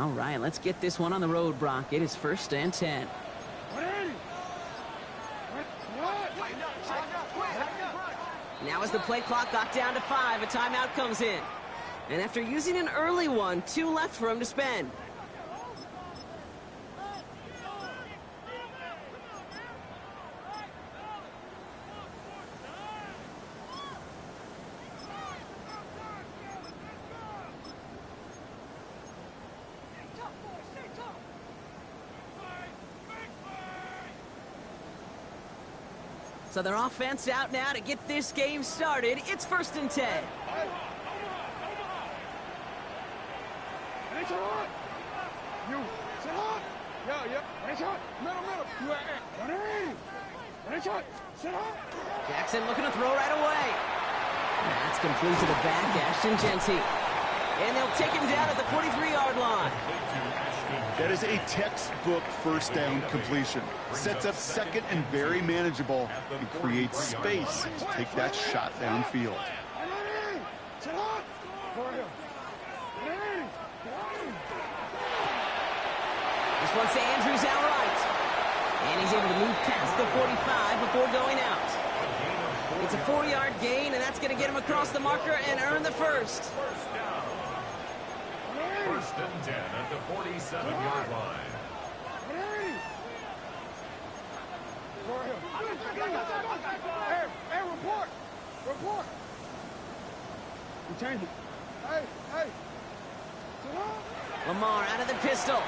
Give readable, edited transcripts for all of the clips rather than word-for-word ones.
All right, let's get this one on the road, Brock. It is 1st and 10. Now as the play clock got down to 5, a timeout comes in. And after using an early one, 2 left for him to spend. So their offense out now to get this game started. It's 1st and 10. Jackson looking to throw right away. That's complete to the back, Ashton Genty. And they'll take him down at the 43-yard line. That is a textbook 1st down completion. Sets up 2nd and very manageable and creates space to take that shot downfield. This one's to Andrews outright. And he's able to move past the 45 before going out. It's a 4-yard gain, and that's going to get him across the marker and earn the first. 1st and 10 at the 47-yard line. Hey, report! Report! Return it. Hey! Lamar out of the pistol.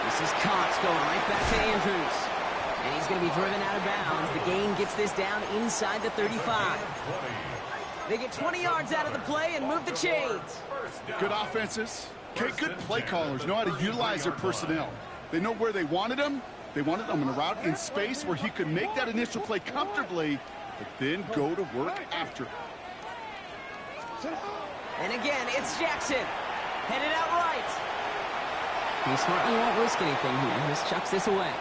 This is Cox going right back to Andrews. And he's going to be driven out of bounds. The gain gets this down inside the 35. They get 20 yards out of the play and move the chains. Good offenses. Okay, good play callers know how to utilize their personnel. They know where they wanted them. They wanted them in a route in space where he could make that initial play comfortably, but then go to work after. And again, it's Jackson. Headed out right. He smartly won't risk anything here. Just chucks this away.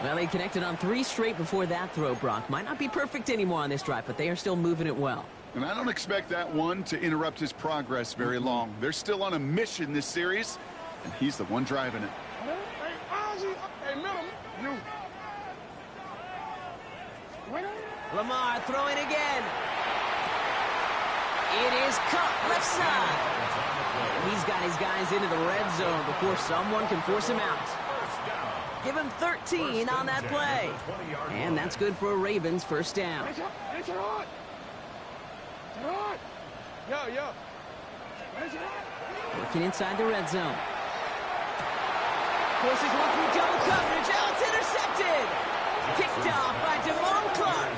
Well, they connected on 3 straight before that throw, Brock. Might not be perfect anymore on this drive, but they are still moving it well. And I don't expect that one to interrupt his progress very long. They're still on a mission this series, and he's the one driving it. Lamar throwing again. It is caught left side. He's got his guys into the red zone before someone can force him out. Give him 13 on that play. And that's good for a Ravens 1st down. Working inside the red zone. Forces one through double coverage. Oh, it's intercepted. Kicked off by Devon Clark.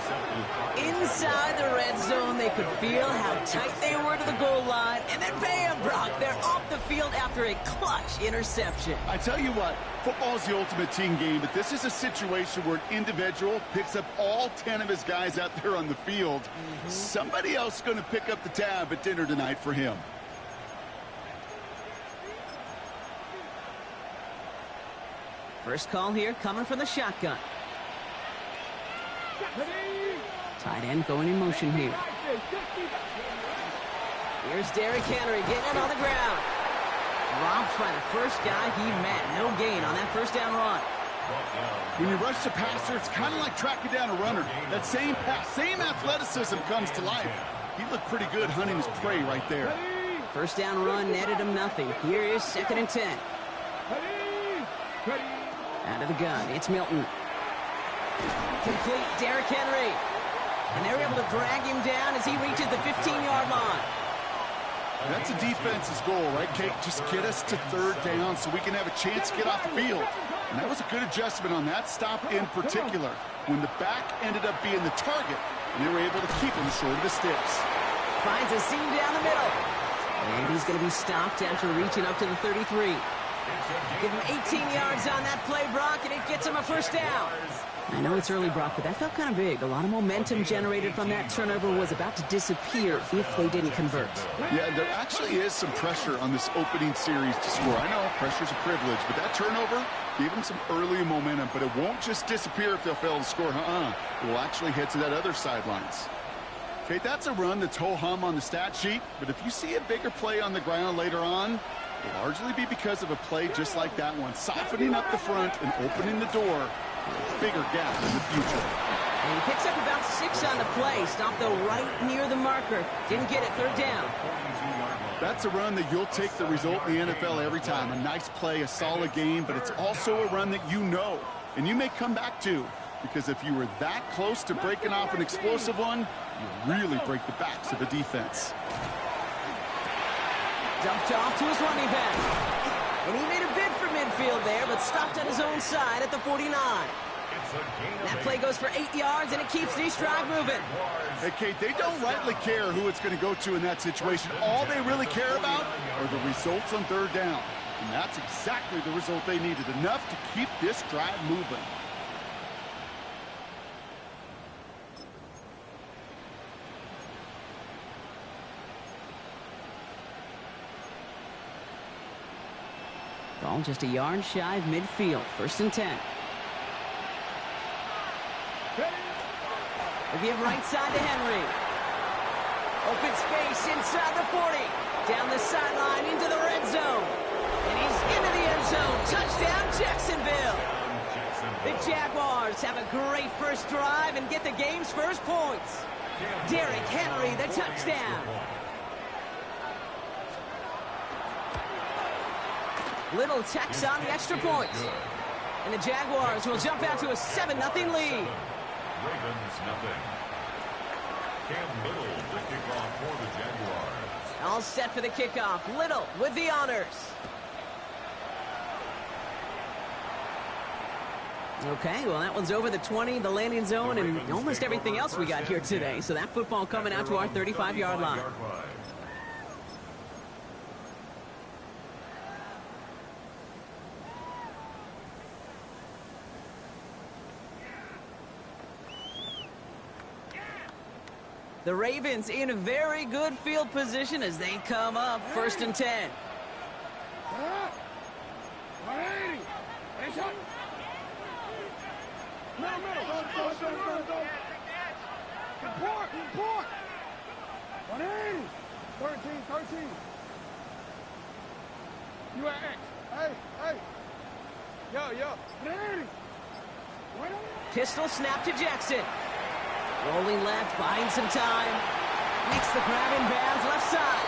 Inside the red zone, they could feel how tight they were to the goal line. And then bam, Brock, they're off the field after a clutch interception. I tell you what, football is the ultimate team game, but this is a situation where an individual picks up all 10 of his guys out there on the field. Somebody else is going to pick up the tab at dinner tonight for him. First call here coming from the shotgun. Tight end going in motion here. Here's Derrick Henry getting it on the ground. Dropped by the first guy he met. No gain on that 1st down run. When you rush the passer, it's kind of like tracking down a runner. That same pass, same athleticism comes to life. He looked pretty good hunting his prey right there. 1st down run netted him nothing. Here is 2nd and 10. Out of the gun, it's Milton. Complete, Derrick Henry. And they're able to drag him down as he reaches the 15-yard line. That's a defense's goal, right, Kate? Just get us to 3rd down so we can have a chance to get off the field. And that was a good adjustment on that stop in particular, when the back ended up being the target, and they were able to keep him short of the sticks. Finds a seam down the middle. And he's going to be stopped after reaching up to the 33. Give him 18 yards on that play, Brock, and it gets him a 1st down. I know it's early, Brock, but that felt kind of big. A lot of momentum generated from that turnover was about to disappear if they didn't convert. Yeah, there actually is some pressure on this opening series to score. I know pressure's a privilege, but that turnover gave them some early momentum, but it won't just disappear if they'll fail to score. It will actually head to that other sidelines. Okay, that's a run that's ho-hum on the stat sheet, but if you see a bigger play on the ground later on, Largely be because of a play just like that one, softening up the front and opening the door for a bigger gap in the future. And he picks up about 6 on the play. Stopped, though, right near the marker. Didn't get it. Third down. That's a run that you'll take the result in the NFL every time. A nice play, a solid game, but it's also a run that you know and you may come back to, because if you were that close to breaking off an explosive one, you really break the backs of the defense. Dumped off to his running back. And he made a bid for midfield there, but stopped on his own side at the 49. That play goes for 8 yards, and it keeps this drive moving. Hey, Kate, they don't rightly care who it's going to go to in that situation. All they really care about are the results on third down. And that's exactly the result they needed, enough to keep this drive moving. Ball just a yard shy of midfield. 1st and 10. They give right side to Henry. Open space inside the 40. Down the sideline into the red zone. And he's into the end zone. Touchdown, Jacksonville. The Jaguars have a great first drive and get the game's first points. Derrick Henry, the touchdown. Little checks on the extra point. And the Jaguars will jump out to a 7-0 lead. Ravens nothing. Cam Little, the kickoff for the Jaguars. All set for the kickoff. Little with the honors. Okay, well, that one's over the 20, the landing zone, and almost everything else we got here today. So that football coming out to our 35-yard line. The Ravens in a very good field position as they come up. 1st and 10. Report! 180! 13. You at X. Hey! Yo! 180! Pistol snap to Jackson. Rolling left, buying some time. Makes the grab in bounds left side.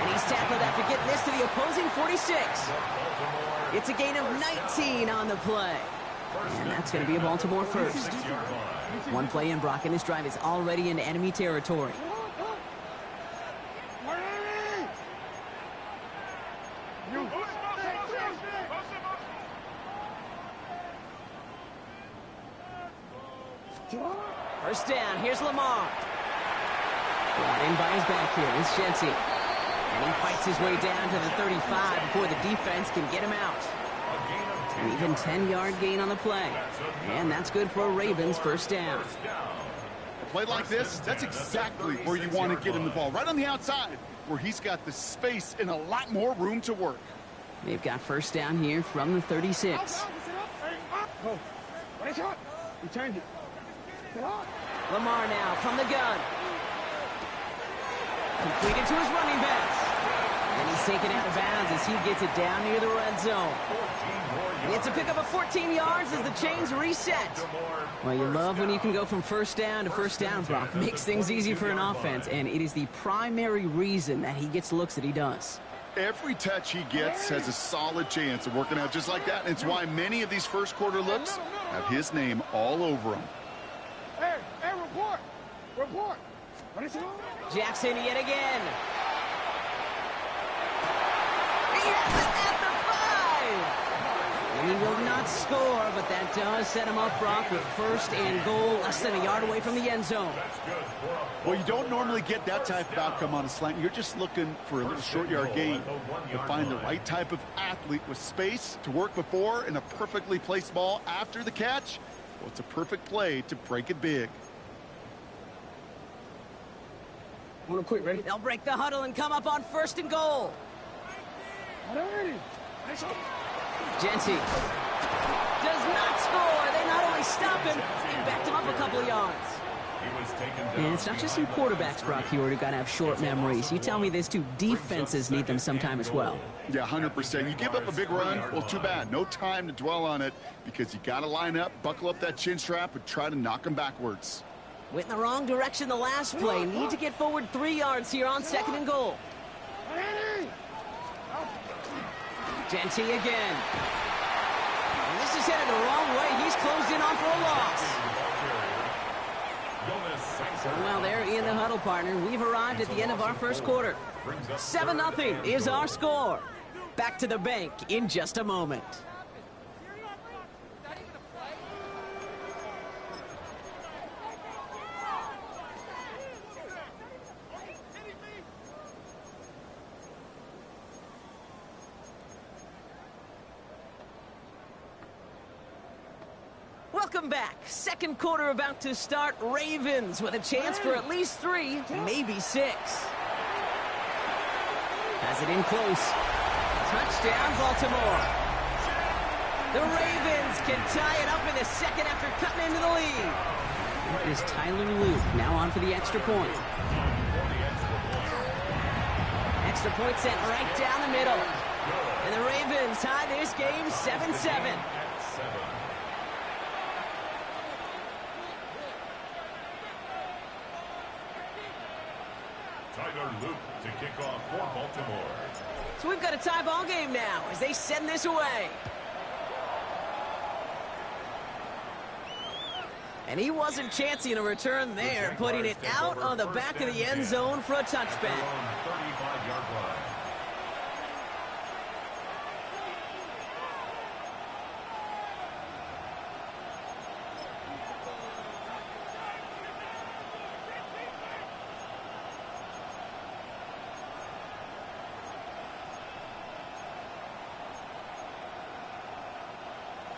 And he's tackled after getting this to the opposing 46. It's a gain of 19 on the play. And that's going to be a Baltimore first. One play in, Brock, and this drive is already in enemy territory. First down, here's Lamar. Brought in by his back here, it's Shenty. And he fights his way down to the 35 before the defense can get him out. An even 10-yard gain on the play. And that's good for a Ravens first down. A play like this, that's exactly where you want to get him the ball. Right on the outside, where he's got the space and a lot more room to work. They've got first down here from the 36. Go. Right shot. You change it. Lamar now from the gun. Completed to his running back. And he's taken out of bounds as he gets it down near the red zone. It's a pickup of 14 yards as the chains reset. Well, you love when you can go from first down to first down, Brock. Makes things easy for an offense, and it is the primary reason that he gets looks that he does. Every touch he gets has a solid chance of working out just like that. And it's why many of these first quarter looks have his name all over them. Hey, report. Jackson yet again. He has it at the 5. And he will not score, but that does set him up, Brock, with first and goal, less than a yard away from the end zone. Well, you don't normally get that type of outcome on a slant. You're just looking for a little short yard gain. To find the right type of athlete with space to work before and a perfectly placed ball after the catch. Well, it's a perfect play to break it big. Hold quick, ready? They'll break the huddle and come up on first and goal. Genty does not score. They not only stop him, they backed him up a couple of yards. And it's not just some quarterbacks, Brock, here who got to have short memories. You tell me these two defenses need them sometime as well. Yeah, 100%. You give up a big run, well, too bad. No time to dwell on it because you got to line up, buckle up that chin strap, and try to knock them backwards. Went in the wrong direction the last play. Need to get forward 3 yards here on 2nd and goal. Genty again. And this is headed the wrong way. He's closed in on for a loss. So, well, there in the huddle, partner. We've arrived at the end of our first quarter. 7-0 is our score. Back to the bank in just a moment. Welcome back. 2nd quarter about to start. Ravens with a chance for at least 3, maybe 6. Has it in close. Touchdown, Baltimore. The Ravens can tie it up in the 2nd after cutting into the lead. It is Tyler Luke now on for the extra point. Extra point sent right down the middle. And the Ravens tie this game 7-7. Tyler Luke to kick off for Baltimore. So we've got a tie ball game now as they send this away. And he wasn't chancing a return there, putting it out on the back of the end zone for a touchback. 35-yard line.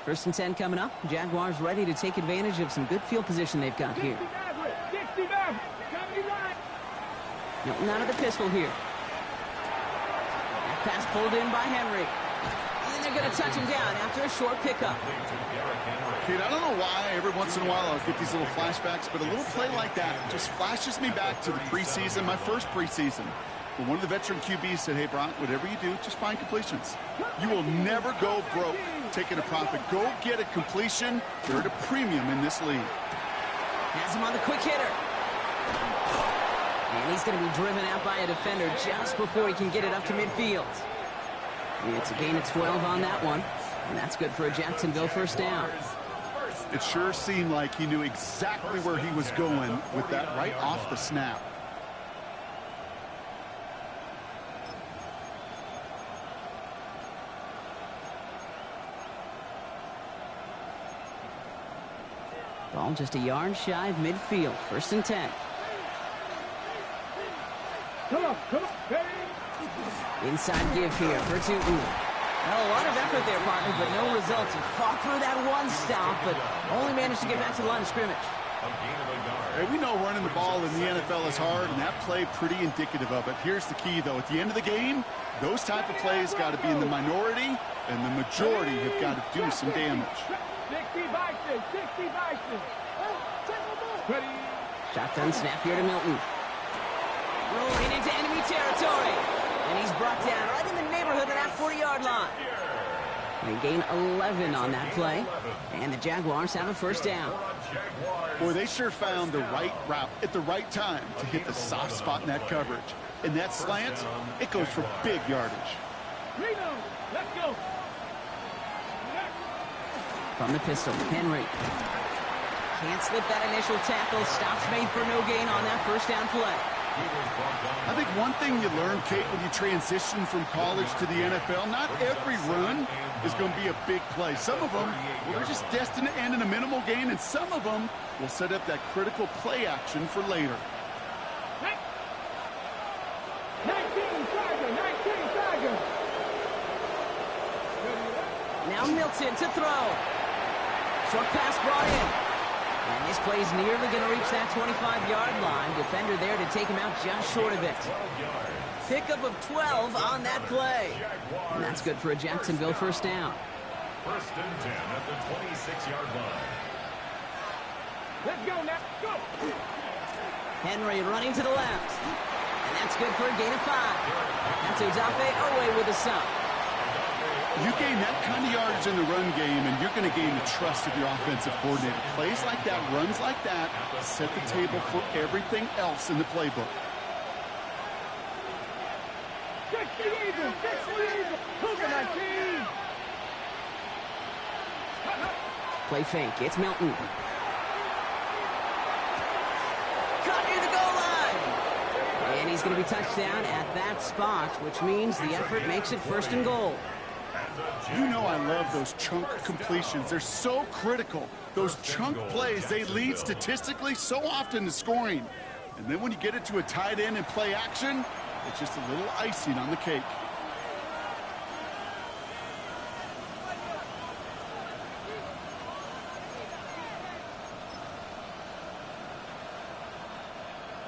First and 10 coming up. Jaguars ready to take advantage of some good field position they've got here. Milton out of the pistol here. That pass pulled in by Henry. And they're going to touch him down after a short pickup. Kid, I don't know why every once in a while I'll get these little flashbacks, but a little play like that just flashes me back to the preseason, my first preseason. But one of the veteran QBs said, hey, Brock, whatever you do, just find completions. You will never go broke taking a profit. Go get a completion. They're at a premium in this league. Has him on the quick hitter. And he's going to be driven out by a defender just before he can get it up to midfield. It's a gain of 12 on that one. And that's good for a Jacksonville first down. It sure seemed like he knew exactly where he was going with that right off the snap. Ball just a yard shy of midfield. 1st and 10. Inside give here for Tootin. Well, a lot of effort there, partner, but no results. He fought through that one stop, but only managed to get back to the line of scrimmage. Hey, we know running the ball in the NFL is hard, and that play pretty indicative of it. Here's the key, though. At the end of the game, those type of plays got to be in the minority, and the majority have got to do some damage. 60 Bison, 60 Bison. Shotgun snap here to Milton. Rolling into enemy territory. And he's brought down right in the neighborhood of that 40-yard line. They gain 11 on that play. And the Jaguars have a first down. Boy, they sure found the right route at the right time to hit the soft spot in that coverage. And that slant, it goes for big yardage. Let's go. From the pistol, Henry. Can't slip that initial tackle. Stops made for no gain on that first down play. I think one thing you learn, Kate, when you transition from college to the NFL, not every run is going to be a big play. Some of them, well, they're just destined to end in a minimal gain, and some of them will set up that critical play action for later. 19 Tiger. Now Milton to throw. Short pass brought in. And this play's nearly going to reach that 25-yard line. Defender there to take him out just short of it. Pickup of 12 on that play. And that's good for a Jacksonville first down. 1st and 10 at the 26-yard line. Let's go now. Go. Henry running to the left. And that's good for a gain of 5. That's Odafe Owe with a stop. You gain that kind of yardage in the run game, and you're going to gain the trust of your offensive coordinator. Plays like that, runs like that, set the table for everything else in the playbook. Play fake. It's Milton. Caught near the goal line. And he's going to be touched down at that spot, which means the effort makes it 1st and goal. You know I love those chunk completions. They're so critical. Those chunk plays, they lead statistically so often to scoring. And then when you get it to a tight end and play action, it's just a little icing on the cake.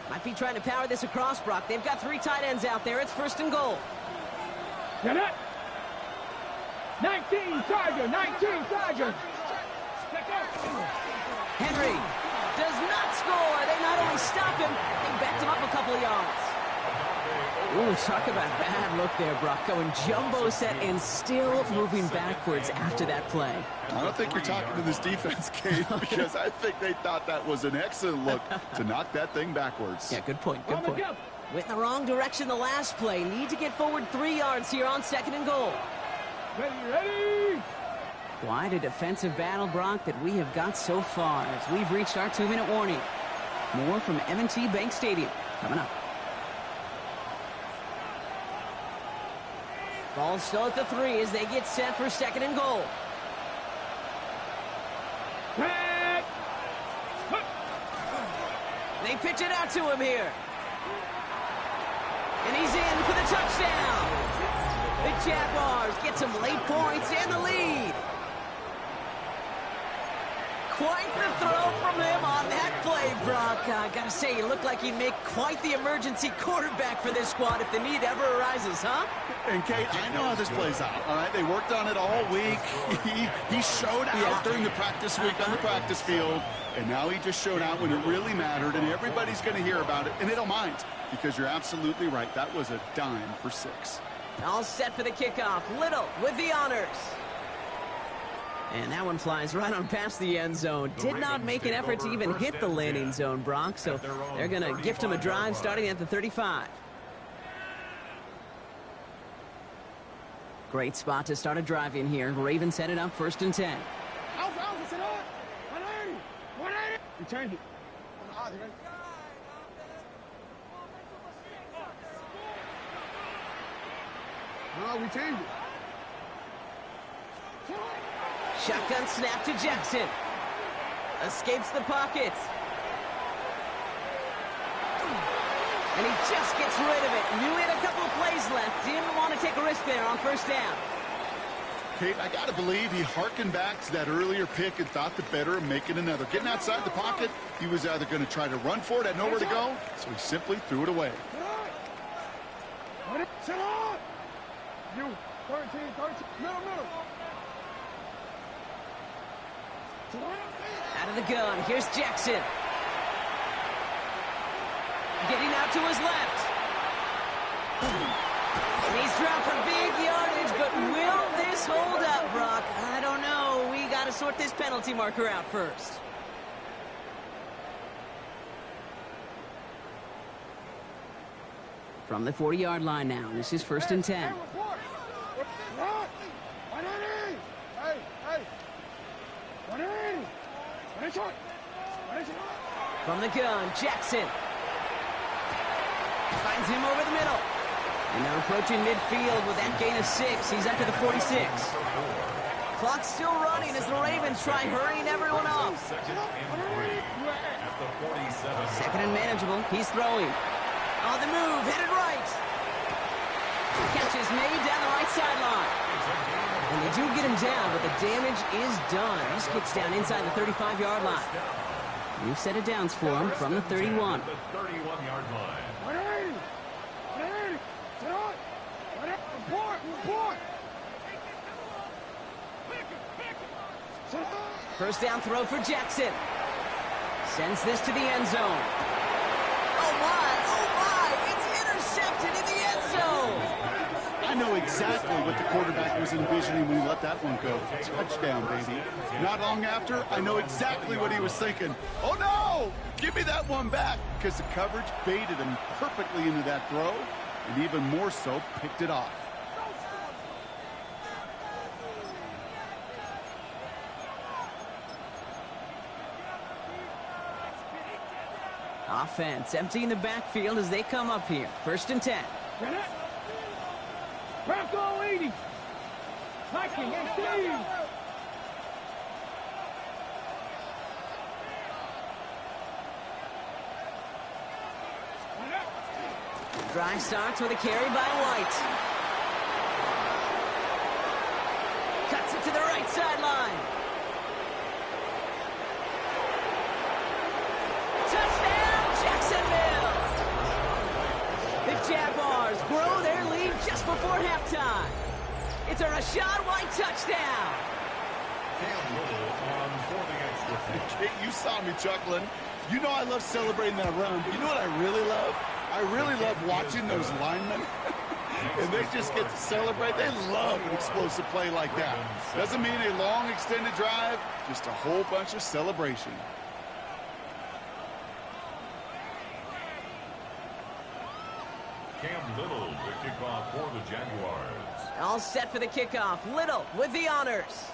Might be trying to power this across, Brock. They've got 3 tight ends out there. It's 1st and goal. Get it! 19 Chargers! 19 Chargers! Henry does not score. They not only stop him, they backed him up a couple of yards. Ooh, talk about a bad look there, Brock. Going jumbo set and still moving backwards after that play. I don't think you're talking to this defense, Kate, because I think they thought that was an excellent look to knock that thing backwards. Yeah, good point, good point. Went in the wrong direction the last play. Need to get forward 3 yards here on 2nd and goal. Ready! Quite a defensive battle, Brock, that we have got so far as we've reached our 2-minute warning. More from M&T Bank Stadium coming up. Ball still at the 3 as they get set for 2nd and goal. They pitch it out to him here. And he's in for the touchdown. The Jaguars get some late points and the lead. Quite the throw from him on that play, Brock. I gotta say, he looked like he'd make quite the emergency quarterback for this squad if the need ever arises, huh? And, Kate, I know how this plays out, all right? They worked on it all week. He showed out during the practice week on the practice field, and now he just showed out when it really mattered, and everybody's going to hear about it, and they don't mind, because you're absolutely right. That was a dime for 6. All set for the kickoff. Little with the honors. And that one flies right on past the end zone. Did not make an effort to even hit the landing zone, Brock, so they're going to gift him a drive starting at the 35. Great spot to start a drive in here. Ravens set it up 1st and 10. We changed it. No, we changed it. Shotgun snap to Jackson. Escapes the pocket. And he just gets rid of it. Knew he had a couple of plays left. Didn't want to take a risk there on 1st down. Kate, I got to believe he hearkened back to that earlier pick and thought the better of making another. Getting outside the pocket, he was either going to try to run for it, had nowhere to go, so he simply threw it away. Sit on! You, 13, middle. Out of the gun, here's Jackson. Getting out to his left. And he's dropped for big yardage, but will this hold up, Brock? I don't know. We got to sort this penalty marker out first. From the 40-yard line now, this is 1st and 10. From the gun, Jackson. Finds him over the middle. And now approaching midfield with that gain of 6. He's up to the 46. Clock's still running as the Ravens try hurrying everyone off. 2nd and manageable. He's throwing. On the move, headed right. Catch is made down the right sideline. And they do get him down, but the damage is done. This gets down inside the 35-yard line. New set of downs for him from the 31. The 31-yard line. First down throw for Jackson. Sends this to the end zone. Oh my, it's intercepted in the end zone. I know exactly what the quarterback was envisioning when he let that one go. Touchdown, baby. Not long after, I know exactly what he was thinking. Oh, no! Give me that one back, because the coverage baited him perfectly into that throw, and even more so, picked it off. Offense emptying the backfield as they come up here. 1st and 10. Back goal 80. Hiking and Steve. Drive starts with a carry by White. Cuts it to the right sideline. Touchdown, Jacksonville! The Jaguars grow their lead just before halftime. It's a Rachaad White touchdown. You saw me chuckling. You know I love celebrating that run, but you know what I really love? I really love watching those linemen. And they just get to celebrate. They love an explosive play like that. Doesn't mean a long extended drive, just a whole bunch of celebration. Cam Little, the kickoff for the Jaguars. All set for the kickoff. Little with the honors.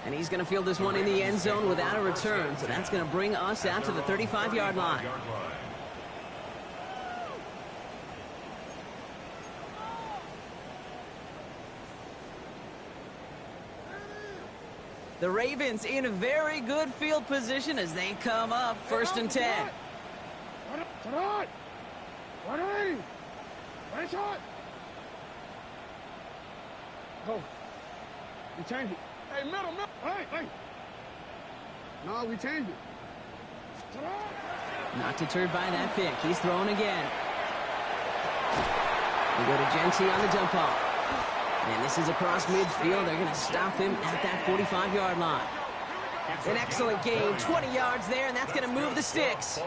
And he's going to field this one in the end zone without a return. So that's going to bring us out to the 35-yard line. The Ravens in a very good field position as they come up. 1st and 10. Go. We changed it. Hey, middle. Hey. No, we changed it. Not deterred by that pick. He's throwing again. We go to Genty on the dump off. And this is across midfield. They're going to stop him at that 45-yard line. An excellent gain. 20 yards there, and that's going to move the sticks.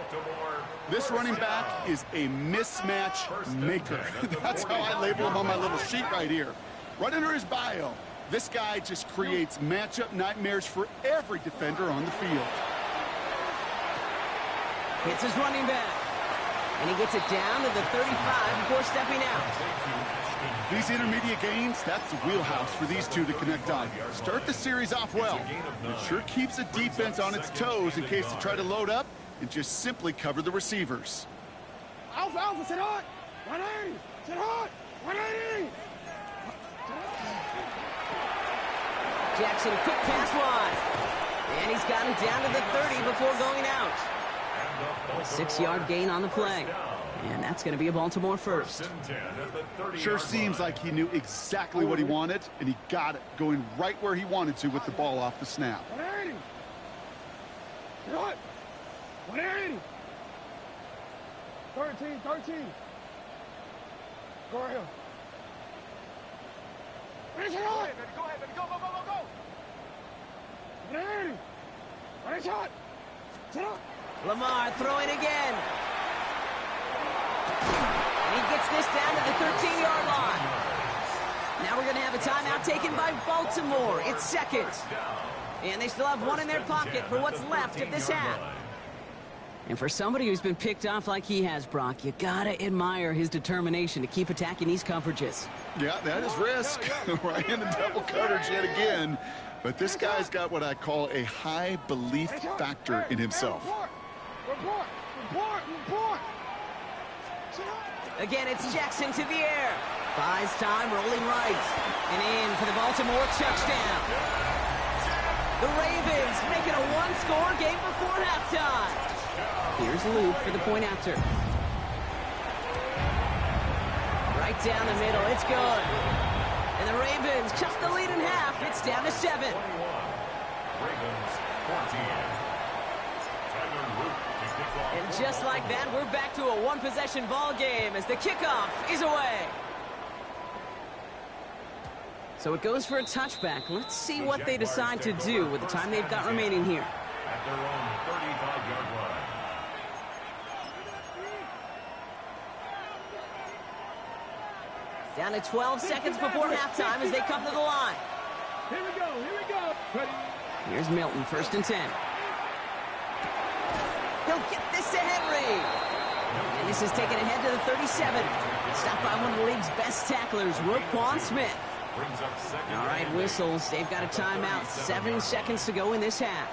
This running back is a mismatch maker. That's how I label him on my little sheet right here. Right under his bio. This guy just creates matchup nightmares for every defender on the field. Hits his running back. And he gets it down to the 35 before stepping out. These intermediate gains, that's the wheelhouse for these two to connect on. Start the series off well. It sure keeps the defense on its toes in case they try to load up and just simply cover the receivers. Alpha, sit hot. 180. Sit hot. 180. Jackson, quick pass wide. And he's got it down to the 30 before going out. A 6-yard gain on the play. And that's going to be a Baltimore first. Sure seems like he knew exactly what he wanted, and he got it, going right where he wanted to with the ball off the snap. 180. Sit hot. 180. 13. Go right here. Go ahead, baby. Go. 180. Right shot. Sit up. Lamar throwing again. And he gets this down to the 13-yard line. Now we're going to have a timeout taken by Baltimore. It's 2nd. And they still have one in their pocket for what's left of this half. And for somebody who's been picked off like he has, Brock, you got to admire his determination to keep attacking these coverages. Yeah, that is risk. Right in the double coverage yet again. But this guy's got what I call a high belief factor in himself. Report. Again, it's Jackson to the air. Buys time, rolling right. And in for the Baltimore touchdown. The Ravens making a one-score game before halftime. Here's Luke for the point after. Right down the middle, it's good. And the Ravens cut the lead in half. It's down to 7. Ravens 14. And just like that, we're back to a one-possession ball game as the kickoff is away. So it goes for a touchback. Let's see what they decide to do with the time they've got remaining here. at their own 35-yard line. Down to 12 seconds before halftime as they come to the line. Here we go, here we go. Ready. Here's Milton, 1st and 10. He'll get this to Henry. And this is taken ahead to the 37. Stopped by one of the league's best tacklers, Roquan Smith. All right, whistles. They've got a timeout. 7 seconds to go in this half.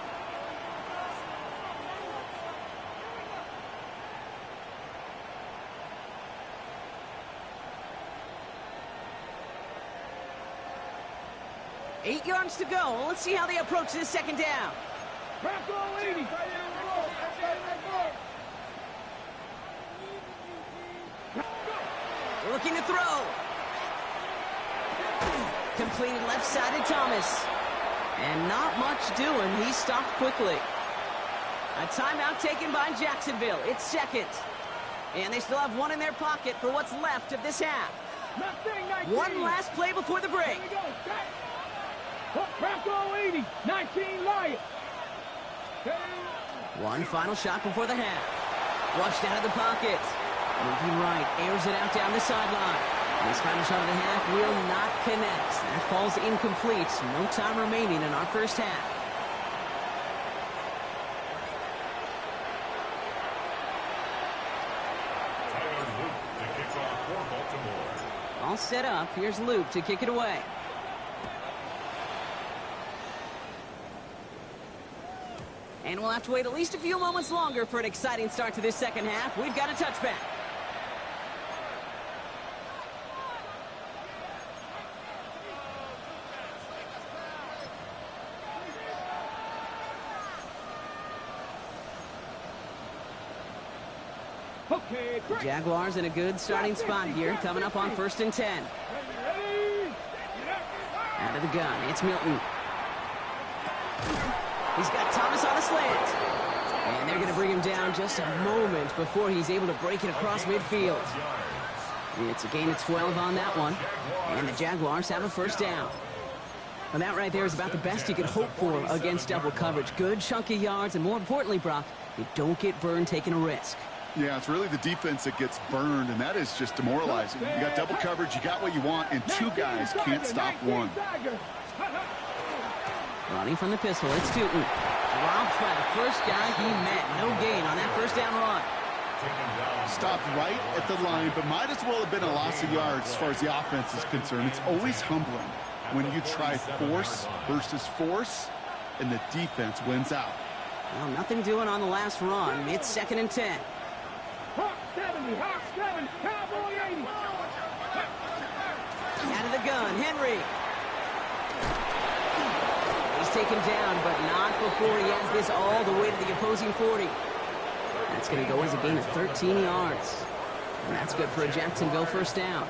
Eight yards to go. Let's see how they approach this 2nd down. Looking to throw. Completed left side to Thomas. And not much doing. He stopped quickly. A timeout taken by Jacksonville. It's 2nd. And they still have one in their pocket for what's left of this half. One last play before the break. Bronco 80, 19 Lion. One final shot before the half. Flushed out of the pocket. Moving right, airs it out down the sideline. This final shot of the half will not connect. That falls incomplete. No time remaining in our first half. To kick off for Baltimore. All set up. Here's Luke to kick it away. And we'll have to wait at least a few moments longer for an exciting start to this 2nd half. We've got a touchback. Okay, The Jaguars in a good starting spot here, coming up on 1st and 10. Out of the gun, it's Milton. He's got Thomas on a slant. And they're going to bring him down just a moment before he's able to break it across midfield. It's a gain of 12 on that one. And the Jaguars have a 1st down. Well, that right there is about the best you could hope for against double coverage. Good chunky yards, and more importantly, Brock, you don't get burned taking a risk. Yeah, it's really the defense that gets burned, and that is just demoralizing. You got double coverage, you got what you want, and 2 guys can't stop one. Running from the pistol, it's Tootin. Dropped by the first guy he met. No gain on that 1st down run. Stopped right at the line, but might as well have been a loss of yards as far as the offense is concerned. It's always humbling when you try force versus force, and the defense wins out. Well, nothing doing on the last run. It's 2nd and 10. Hawk 70, Hawk 7, Cowboy 80. Out of the gun, Henry. He's taken down, but not before he has this all the way to the opposing 40. That's going to go as a gain of 13 yards. And that's good for a Jacksonville 1st down.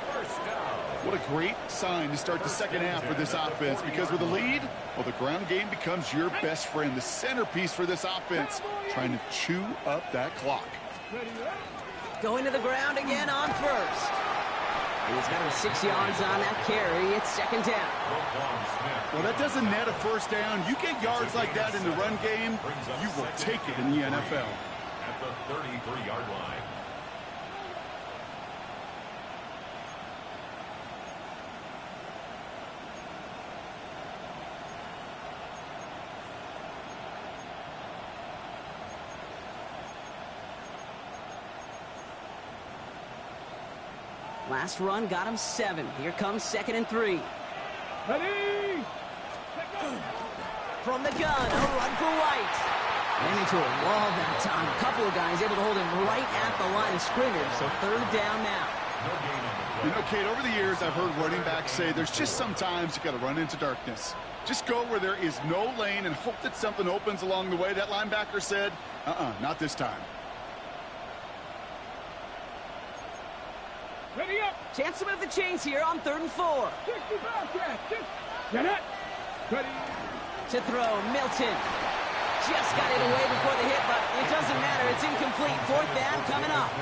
What a great sign to start the 2nd half for this offense, because with a lead, well, the ground game becomes your best friend, the centerpiece for this offense, trying to chew up that clock. Going to the ground again on 1st. And he's got him 6 yards on that carry. It's 2nd down. Well, that doesn't net a 1st down. You get yards like that in the run game, you will take it in the NFL. At the 33-yard line. Last run got him 7. Here comes 2nd and 3. Ready? From the gun, a run for White. Ran into a wall that time. A couple of guys able to hold him right at the line of scrimmage. So 3rd down now. You know, Kate, over the years, I've heard running backs say there's just sometimes you got to run into darkness. Just go where there is no lane and hope that something opens along the way. That linebacker said, not this time. Ready up. Chance to move the chains here on 3rd and 4. 65 catch. Get it. Ready. To throw, Milton. Just got it away before the hit, but it doesn't matter. It's incomplete. 4th down coming up.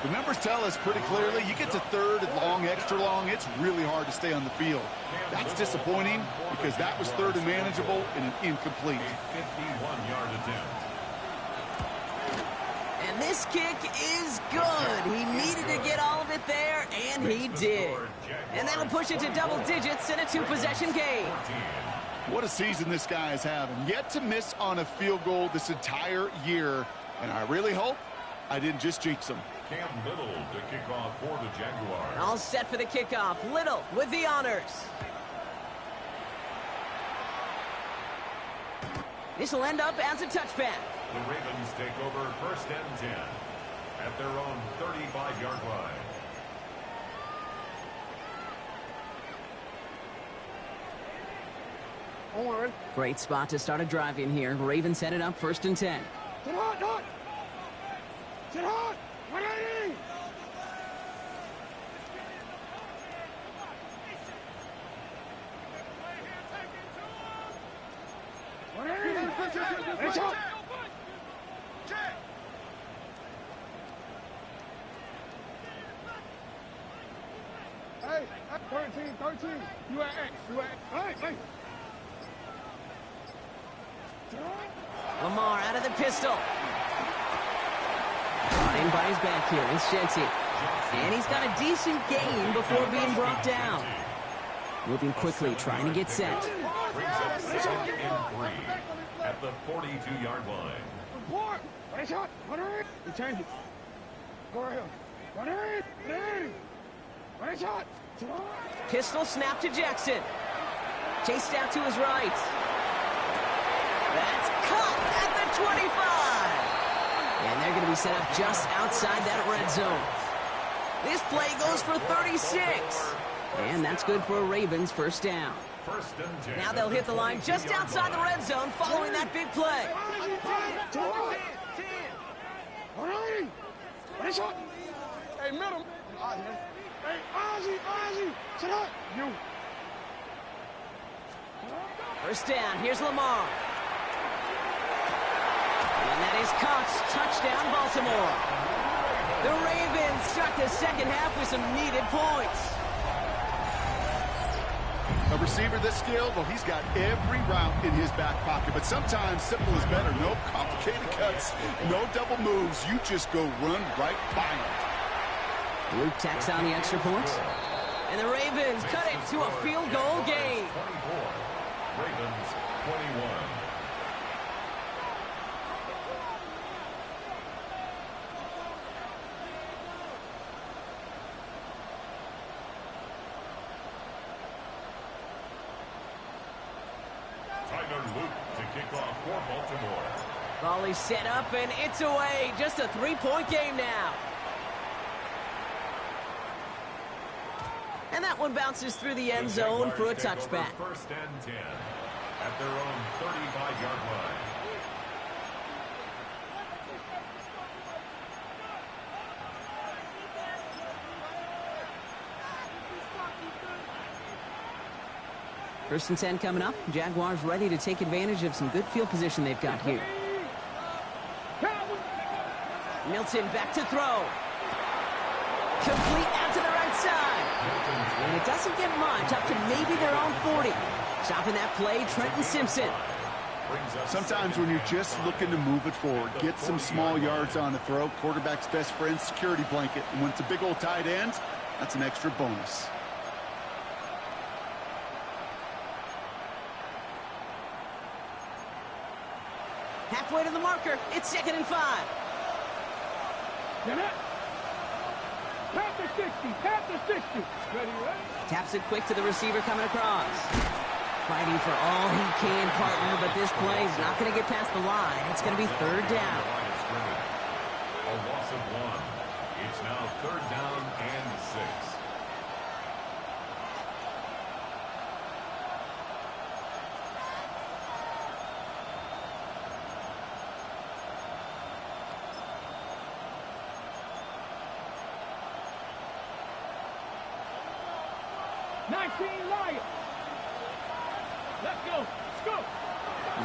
The numbers tell us pretty clearly, you get to third and long, extra long, it's really hard to stay on the field. That's disappointing because that was third and manageable and an incomplete. A 51-yard attempt. And this kick is good. He needed to get all of it there, and he did. And that'll push it to double digits in a two-possession game. What a season this guy is having. Yet to miss on a field goal this entire year. And I really hope I didn't just jinx him. Cam Little to kick off for the Jaguars. All set for the kickoff. Little with the honors. This will end up as a touchback. The Ravens take over first and 10 at their own 35-yard line. Great spot to start a drive in here. Ravens headed up first and 10. Sit hot, hot. Sit hot. 180. It's up. Hey, 13. You at X. Hey. Lamar out of the pistol. Brought in by his back here is Shenty. And he's got a decent gain before being brought down. Moving quickly, trying to get set. Brings up second and 3 at the 42-yard line. Report. What is shot? 180. You change it. Go ahead. 180. What is shot? Pistol snap to Jackson. Chased out to his right. That's caught at the 25. And they're going to be set up just outside that red zone. This play goes for 36. And that's good for a Ravens first down. First and 10. Now they'll hit the line just outside the red zone following that big play. 180. What is shot? Hey, middle. Hey, Ozzy. Sit up. You. First down. Here's Lamar. And that is caught. Touchdown, Baltimore. The Ravens start the second half with some needed points. A receiver this skilled, well, he's got every route in his back pocket. But sometimes simple is better. No complicated cuts, no double moves. You just go run right by him. Luke tacks on the extra point. And the Ravens cut it to a field goal game. 24. Ravens 21. Luke to kick off for Baltimore. Volley set up and it's away. Just a 3-point game now. And that one bounces through the end zone for a touchback. First and 10 at their own 35-yard line. First and 10 coming up. Jaguars ready to take advantage of some good field position they've got here. Milton back to throw. Complete out to the right side. And it doesn't get much, up to maybe their own 40. Stopping that play, Trenton Simpson. Sometimes when you're just looking to move it forward, get some small yards on the throw, quarterback's best friend, security blanket. And when it's a big old tight end, that's an extra bonus. Halfway to the marker. It's 2nd and 5. Tap the 60. Ready? Taps it quick to the receiver coming across. Fighting for all he can, partner, but this play is not going to get past the line. It's going to be 3rd down. A loss of 1. It's now 3rd down and 6.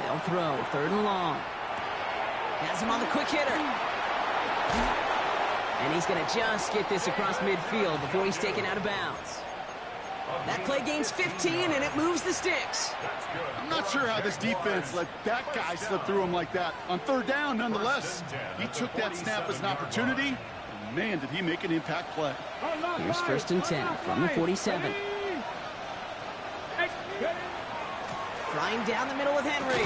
They'll throw, 3rd and long. Has him on the quick hitter. And he's going to just get this across midfield before he's taken out of bounds. That play gains 15, and it moves the sticks. I'm not sure how this defense let that guy slip through him like that. On third down, nonetheless, he took that snap as an opportunity. And man, did he make an impact play. Here's 1st and 10 from the 47. Flying down the middle with Henry.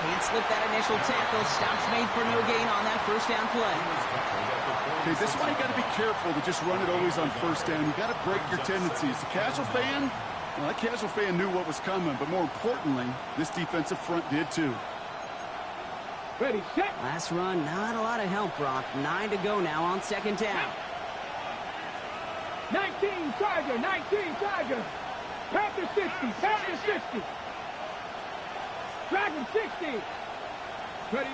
Can't slip that initial tackle. Stops made for no gain on that first down play. Okay, this is why you got to be careful to just run it always on first down. You got to break your tendencies. The casual fan, well, that casual fan knew what was coming, but more importantly, this defensive front did too. Ready, set. Last run, not a lot of help, Brock. 9 to go now on 2nd down. 19 Tiger, 19 Tiger. Panther 60, Panther 60. Dragon 60. Ready.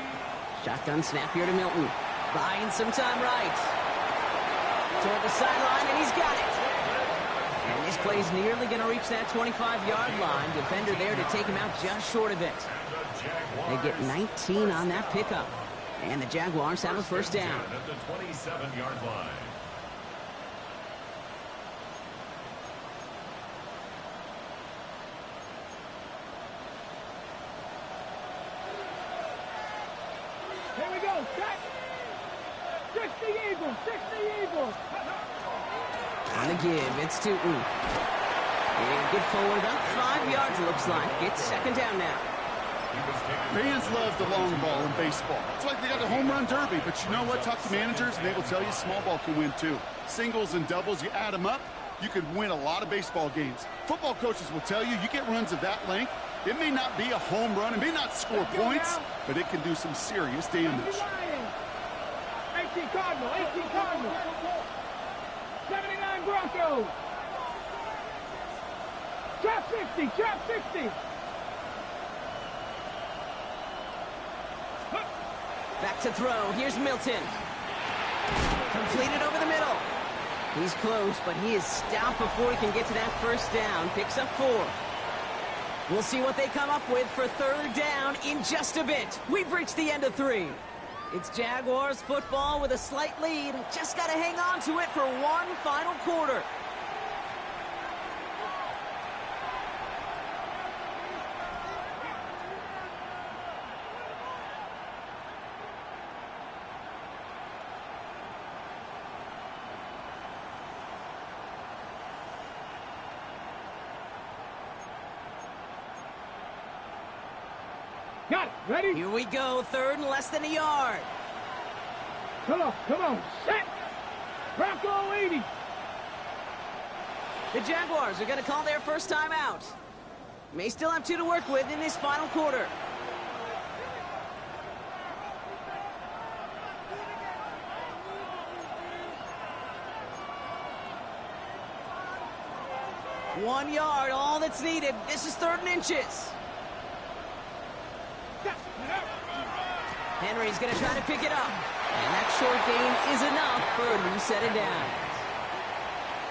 Shotgun snap here to Milton. Buying some time right. Toward the sideline, and he's got it. And this play's nearly going to reach that 25-yard line. Defender there to take him out just short of it. They get 19 on that pickup. And the Jaguars have a first down. At the 27-yard line. Here we go, set. 60 Eagles, 60 Eagles. On the give, it's Tootin. They get forward about 5 yards, it looks like. It's 2nd down now. Fans love the long ball in baseball. It's like they got a home run derby, but you know what? Talk to managers, and they will tell you small ball can win too. Singles and doubles, you add them up, you could win a lot of baseball games. Football coaches will tell you, you get runs of that length, it may not be a home run, it may not score points, but it can do some serious damage. 18 Cardinal, 18 Cardinal. 79 Broncos. Trap 60, trap 60. Back to throw. Here's Milton. Completed over the middle. He's close, but he is stopped before he can get to that first down. Picks up 4. We'll see what they come up with for 3rd down in just a bit. We've reached the end of 3. It's Jaguars football with a slight lead. Just got to hang on to it for one final quarter. Got it, ready? Here we go, 3rd and less than a yard. Come on, set. Bronco 80. The Jaguars are going to call their first time out. May still have 2 to work with in this final quarter. One yard, all that's needed. This is 3rd and inches. Henry's going to try to pick it up. And that short gain is enough for a new set of downs.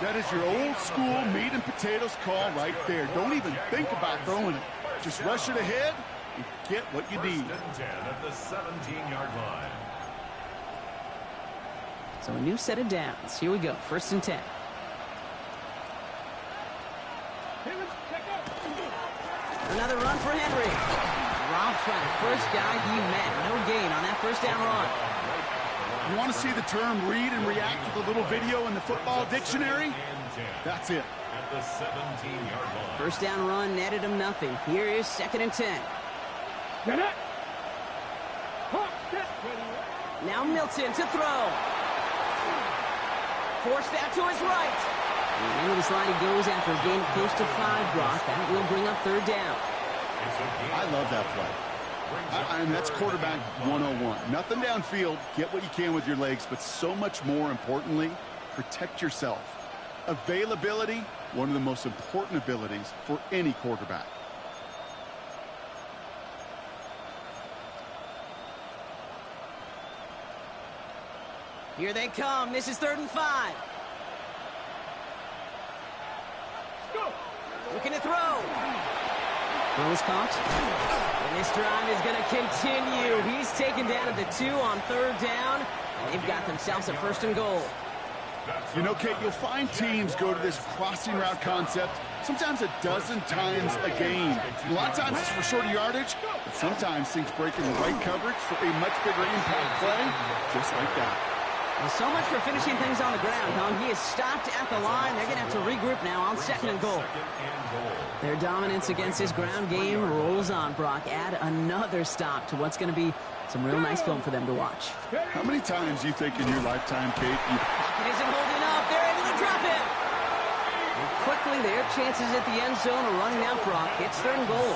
That is your old school meat and potatoes call right there. Don't even think about throwing it. Just rush it ahead and get what you need. 1st and 10 at the 17-yard line. So a new set of downs. Here we go, 1st and 10. Another run for Henry. Dropped by the first guy he met. No gain on that first down run. You want to see the term read and react to the little video in the football dictionary? That's it. At the 17-yard line. First down run netted him nothing. Here is 2nd and 10. Get it. Now Milton to throw. Forced that to his right. And into this line he goes after a gain of close to 5, Brock. That will bring up 3rd down. I love that play. And that's quarterback 101. Nothing downfield. Get what you can with your legs, but so much more importantly, protect yourself. Availability, one of the most important abilities for any quarterback. Here they come. This is 3rd and 5. Looking to throw. Throw is caught. And this drive is going to continue. He's taken down at the 2 on 3rd down. And they've got themselves a 1st and goal. You know, Kate, you'll find teams go to this crossing route concept sometimes a dozen times a game. A lot of times it's for shorter yardage, but sometimes things break in the right coverage for a much bigger impact play, just like that. Well, so much for finishing things on the ground, huh? He is stopped at the line. They're going to have to regroup now on 2nd and goal. Their dominance against his ground game rolls on, Brock. Add another stop to what's going to be some real nice film for them to watch. How many times do you think in your lifetime, Kate, Pocket isn't holding up. They're able to drop it. And quickly, their chances at the end zone are running out, Brock. It's 3rd and goal.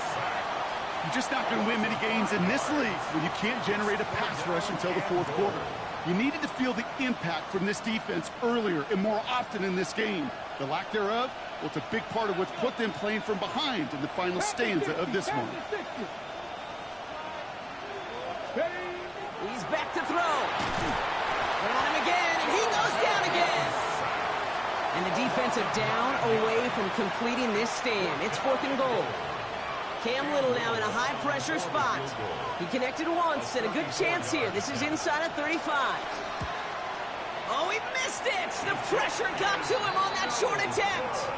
you're just not going to win many games in this league when you can't generate a pass rush until the 4th quarter? You needed to feel the impact from this defense earlier and more often in this game. The lack thereof, well, it's a big part of what's put them playing from behind in the final stanza of this one. He's back to throw. They're on him again, and he goes down again. And the defensive down away from completing this stand. It's 4th and goal. Cam Little now in a high-pressure spot. He connected once, and a good chance here. This is inside of 35. Oh, he missed it! The pressure got to him on that short attempt.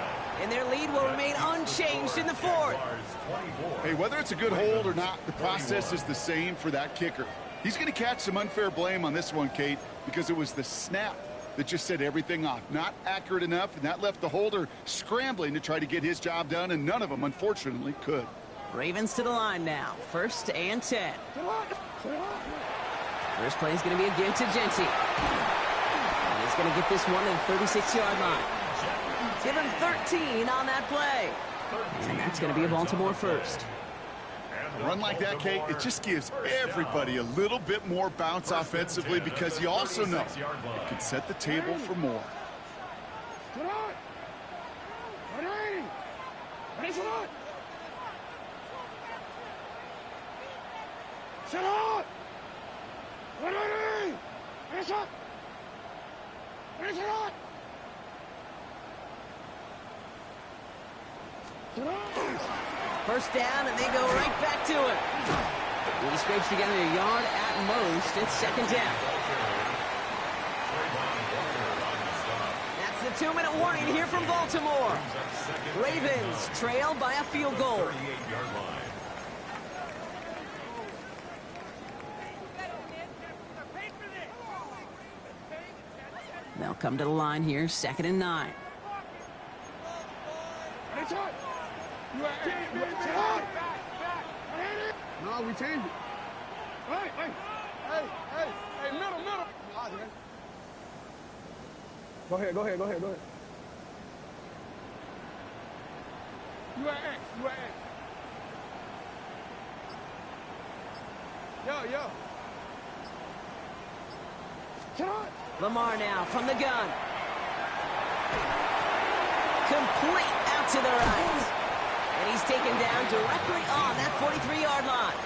And their lead will remain unchanged in the 4th. Hey, whether it's a good hold or not, the process is the same for that kicker. He's going to catch some unfair blame on this one, Kate, because it was the snap that just set everything off. Not accurate enough, and that left the holder scrambling to try to get his job done, and none of them, unfortunately, could. Ravens to the line now. 1st and 10. First play is going to be a give to Genty. And he's going to get this one to the 36-yard line. Give him 13 on that play. And that's going to be a Baltimore first. A run like that, Kate, it just gives everybody a little bit more bounce offensively because you also know it can set the table for more. First down, and they go right back to it. He scrapes together a yard at most. It's 2nd down. That's the 2-minute warning here from Baltimore. Ravens trail by a field goal. They'll come to the line here, 2nd and 9. No, we changed it. Hey, middle. Go ahead. You at X. Yo. Lamar now from the gun. Complete out to the right. And he's taken down directly on that 43-yard line.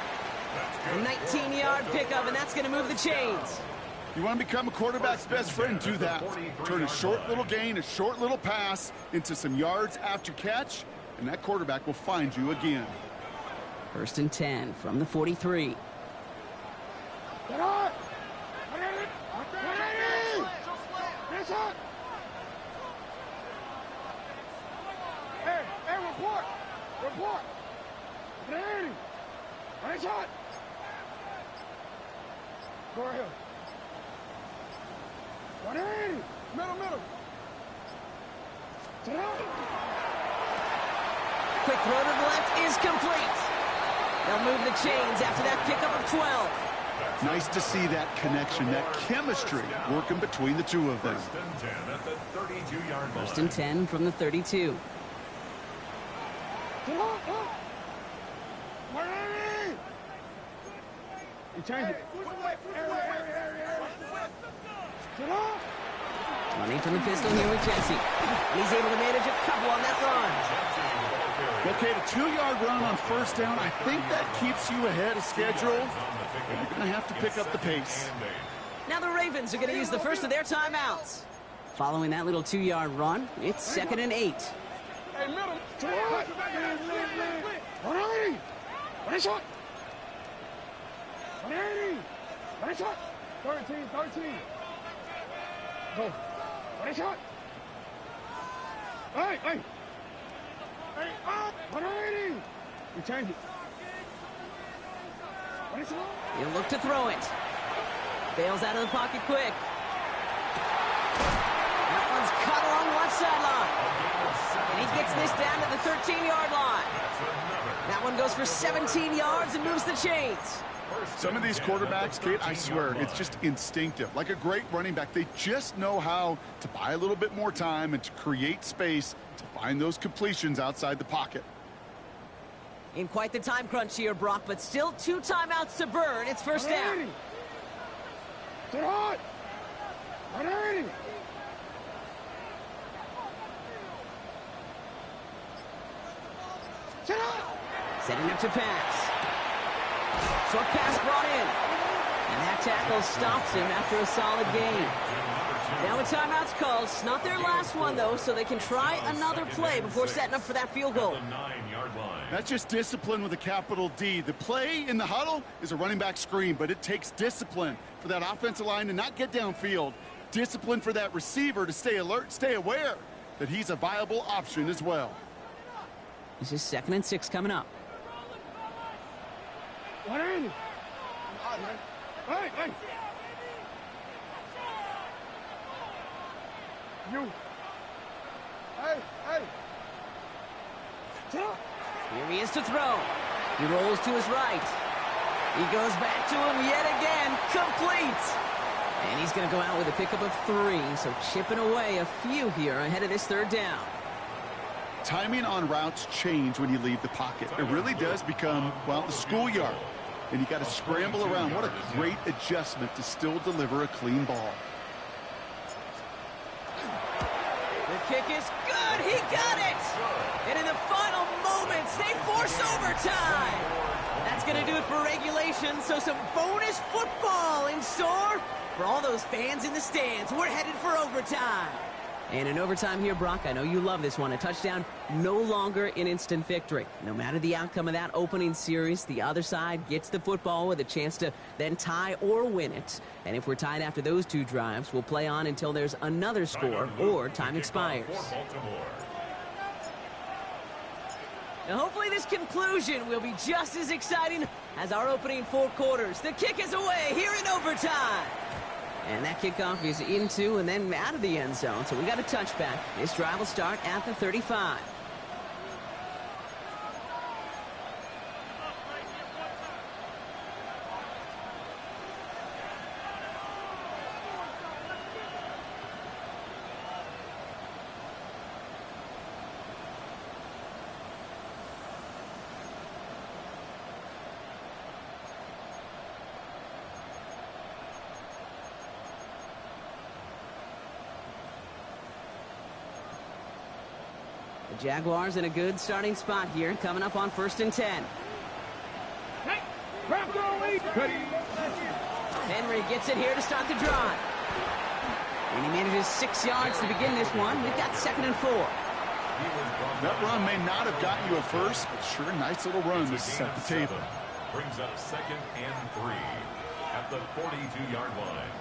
A 19-yard pickup, and that's going to move the chains. You want to become a quarterback's best friend, do that. Turn a short little gain, a short little pass into some yards after catch, and that quarterback will find you again. 1st and 10 from the 43. Report. Nice shot. Go ahead. 180. Middle. Quick throw to the left is complete. They'll move the chains after that pickup of 12. Nice to see that connection, that chemistry working between the two of them. 1st and 10 from the 32. You change it. Running from the pistol here with Jesse. And he's able to manage a couple on that run. Okay, the 2-yard run on 1st down, I think that keeps you ahead of schedule. You're going to have to pick up the pace. Now the Ravens are going to use the first of their timeouts. Following that little 2-yard run, it's 2nd and 8. Hey, middle. 180. Ready, shot. 13. Go. Ready, shot. Hey. Hey, up. 180. You change it. Ready, shot. He'll look to throw it. Bails out of the pocket quick. That one's cut along the left sideline. And he gets this down to the 13-yard line. That one goes for 17 yards and moves the chains. Some of these quarterbacks, Kate, I swear, it's just instinctive. Like a great running back, they just know how to buy a little bit more time and to create space to find those completions outside the pocket. In quite the time crunch here, Brock, but still 2 timeouts to burn. It's first down. Sit hot. 180. Sit hot. Setting up to pass. Short pass brought in. And that tackle stops him after a solid gain. Now a timeout's called. It's not their last one, though, so they can try another play before setting up for that field goal. That's just discipline with a capital D. The play in the huddle is a running back screen, but it takes discipline for that offensive line to not get downfield. Discipline for that receiver to stay alert, stay aware that he's a viable option as well. This is 2nd and 6 coming up. 180. Hey. You. Hey. Sit up. Here he is to throw. He rolls to his right. He goes back to him yet again. Complete. And he's going to go out with a pickup of 3. So chipping away a few here ahead of this 3rd down. Timing on routes change when you leave the pocket. It really does become, well, the schoolyard. And you got to scramble around. What a great adjustment to still deliver a clean ball. The kick is good. He got it. And in the final moments, they force overtime. That's going to do it for regulation. So some bonus football in store for all those fans in the stands. We're headed for overtime. And in overtime here, Brock, I know you love this one. A touchdown, no longer an instant victory. No matter the outcome of that opening series, the other side gets the football with a chance to then tie or win it. And if we're tied after those 2 drives, we'll play on until there's another score or time expires. Now, hopefully this conclusion will be just as exciting as our opening 4 quarters. The kick is away here in overtime. And that kickoff is into and then out of the end zone. So we got a touchback. This drive will start at the 35. The Jaguars in a good starting spot here, coming up on 1st and 10. Hey, grab the lead. Henry gets it here to start the drive. And he manages 6 yards to begin this one. We've got 2nd and 4. That run may not have gotten you a first, but sure, nice little run to set the table. Brings up 2nd and 3 at the 42-yard line.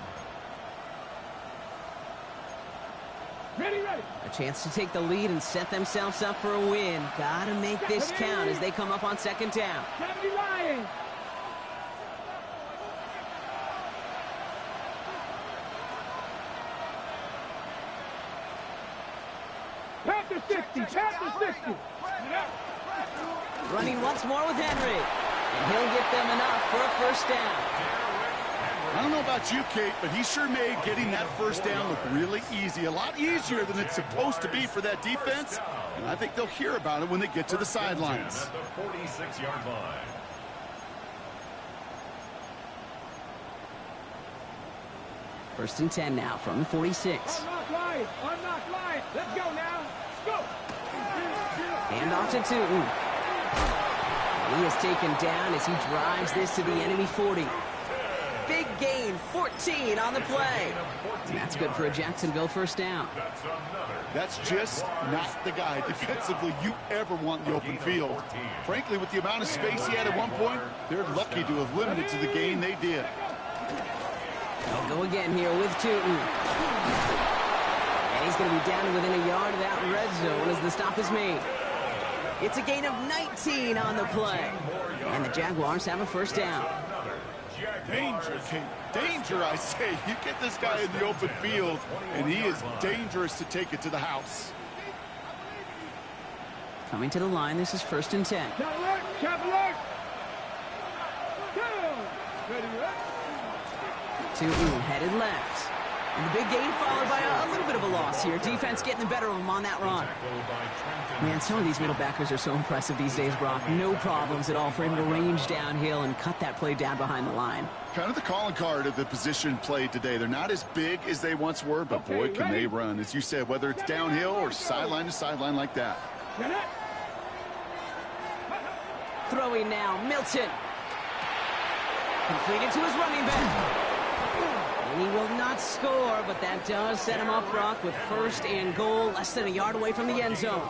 Ready. A chance to take the lead and set themselves up for a win. Gotta make this count as they come up on 2nd down. Can't be lying. Pass the 60. Running once more with Henry. And he'll get them enough for a first down. I don't know about you, Kate, but he sure made getting that first down look really easy. A lot easier than it's supposed to be for that defense. And I think they'll hear about it when they get to the sidelines. At the 46-yard line. First and 10 now from the 46. I'm not lying. Let's go now. Let's go. Hand off to Tootin. He is taken down as he drives this to the enemy 40. big gain, 14 on the play. And that's good for a Jacksonville first down. That's just not the guy defensively you ever want in the open field. Frankly, with the amount of space he had at one point, they're lucky to have limited to the gain they did. They'll go again here with Tootin. And he's going to be down to within a yard of that red zone as the stop is made. It's a gain of 19 on the play. And the Jaguars have a first down. Danger, King. Danger, I say. You get this guy in the open field, and he is dangerous to take it to the house. Coming to the line, this is 1st and 10. Tootin headed left. And the big gain followed by a little bit of a loss here. Defense getting the better of them on that run. Man, some of these middle backers are so impressive these days, Brock. No problems at all for him to range downhill and cut that play down behind the line. Kind of the calling card of the position played today. They're not as big as they once were, but boy, can they run. As you said, whether it's downhill or sideline to sideline like that. Throwing now, Milton. Completed to his running back. And he will not score, but that does set him up, Brock, with 1st and goal, less than a yard away from the end zone.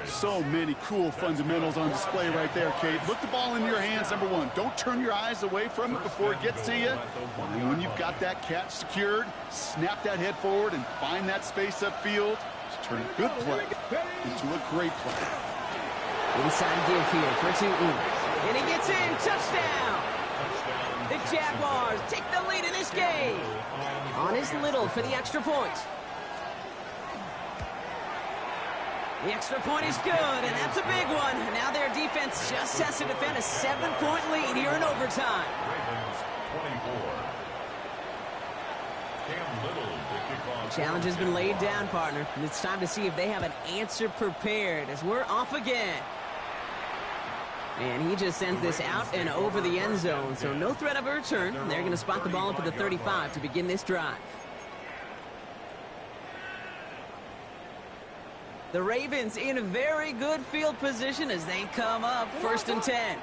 So many cool fundamentals on display right there, Kate. Look the ball in your hands, number one. Don't turn your eyes away from it before it gets to you. And when you've got that catch secured, snap that head forward and find that space upfield to turn a good play into a great play. Inside give here for Tootin. And he gets in. Touchdown! The Jaguars take the lead in this game. On is Little for the extra point. The extra point is good, and that's a big one. Now their defense just has to defend a 7-point lead here in overtime. The challenge has been laid down, partner, and it's time to see if they have an answer prepared as we're off again. And he just sends this out and over the end zone, so no threat of a return. They're going to spot the ball up at the 35 to begin this drive. The Ravens in a very good field position as they come up 1st and 10.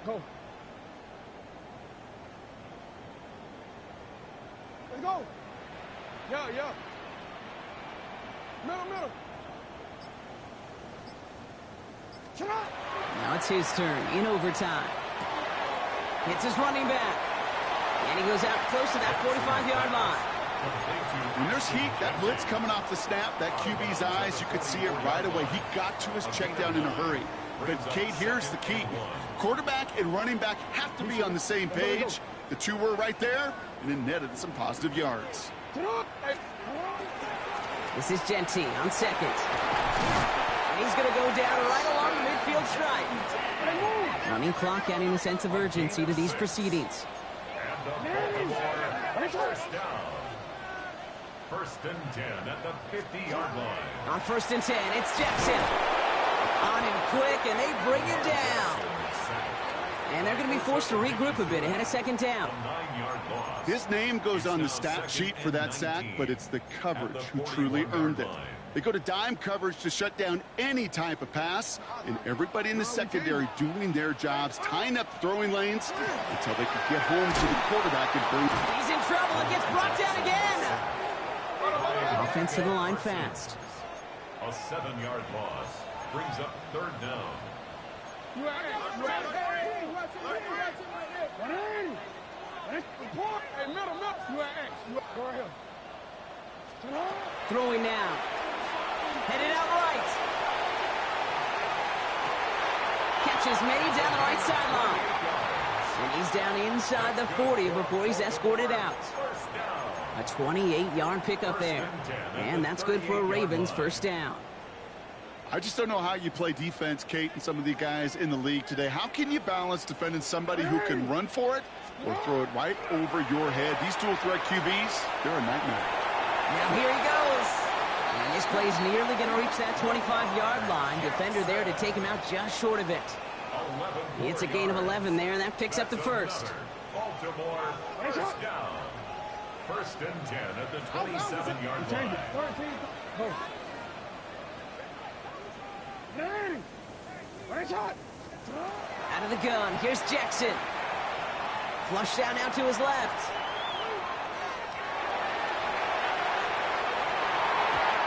Go. Let's go. Yeah. Middle. Now it's his turn in overtime. Hits his running back. And he goes out close to that 45-yard line. When there's heat, that blitz coming off the snap, that QB's eyes, you could see it right away. He got to his check down in a hurry. But, Kate, here's the key. Quarterback and running back have to be on the same page. The two were right there, and it netted some positive yards. This is Genty on 2nd. And he's going to go down right along the midfield stripe. Running clock adding a sense of urgency to these proceedings. First and 10 at the 50-yard line. On 1st and 10, it's Jackson. On him quick, and they bring him down. And they're going to be forced to regroup a bit ahead of 2nd down. His name goes on the stat sheet for that sack, but it's the coverage who truly earned it. They go to dime coverage to shut down any type of pass, and everybody in the secondary doing their jobs, tying up throwing lanes until they can get home to the quarterback and bring. He's in trouble and gets brought down again. Offense to the line fast. A 7-yard loss brings up 3rd down. Throwing now. Headed out right. Catches made down the right sideline. And he's down inside the 40 before he's escorted out. A 28-yard pickup there. And that's good for a Ravens first down. I just don't know how you play defense, Kate, and some of the guys in the league today. How can you balance defending somebody who can run for it or throw it right over your head? These dual threat QBs, they're a nightmare. Now here he goes. And this play's nearly going to reach that 25-yard line. Defender there to take him out just short of it. It's a gain of 11 there, and that picks up the first. Baltimore, first down. first and 10 at the 27-yard line. Go. Shot. Out of the gun, here's Jackson. Flush down now to his left.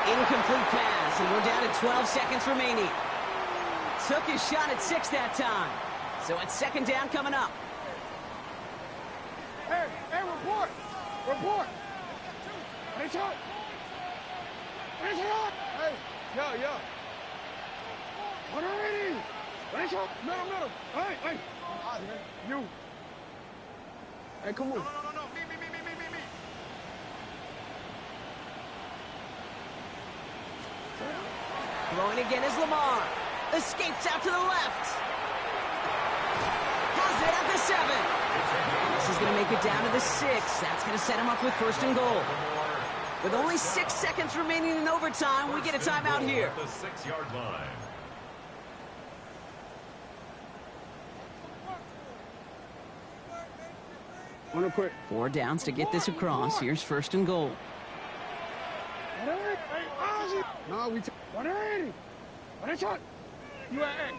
Incomplete pass, and we're down to 12 seconds remaining. Took his shot at 6 that time. So it's second down coming up. Hey, report. Hey, shot. Hey, yo. What are you? Hey, shot. Middle. Hey. You. Hey, come on. No. Me. Throwing again is Lamar. Escapes out to the left. Has it at the 7. This is going to make it down to the 6. That's going to set him up with first and goal. With only 6 seconds remaining in overtime, we get a timeout here. The 6-yard line. One quick. 4 downs to get this across. Here's first and goal. No, we 180. What a shot. You at X.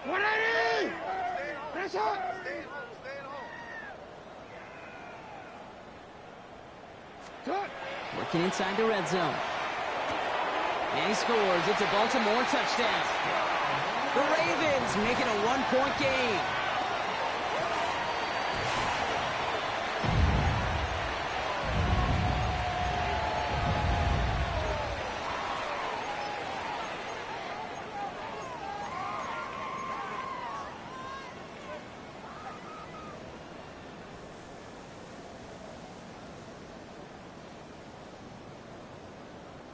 What a shot. Working inside the red zone. And he scores. It's a Baltimore touchdown. The Ravens making a 1-point game.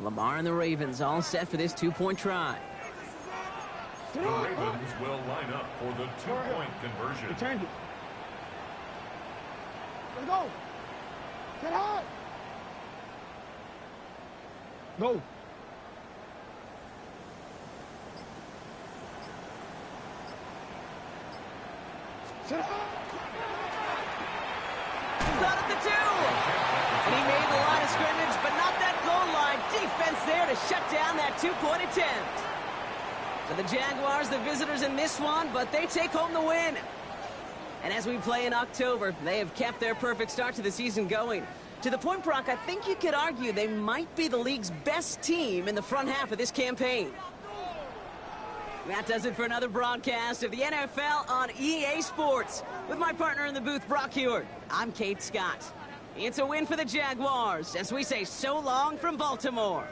Lamar and the Ravens all set for this 2-point try. The Ravens will line up for the 2-point conversion. Change it. Let's go. Get hot. Go. Sit up. Got at the 2. And he made the line of scrimmage, but not that goal line. Defense there to shut down that 2-point attempt. So the Jaguars, the visitors in this one, but they take home the win. And as we play in October, they have kept their perfect start to the season going. To the point, Brock, I think you could argue they might be the league's best team in the front half of this campaign. That does it for another broadcast of the NFL on EA Sports. With my partner in the booth, Brock Heward, I'm Kate Scott. It's a win for the Jaguars as we say so long from Baltimore.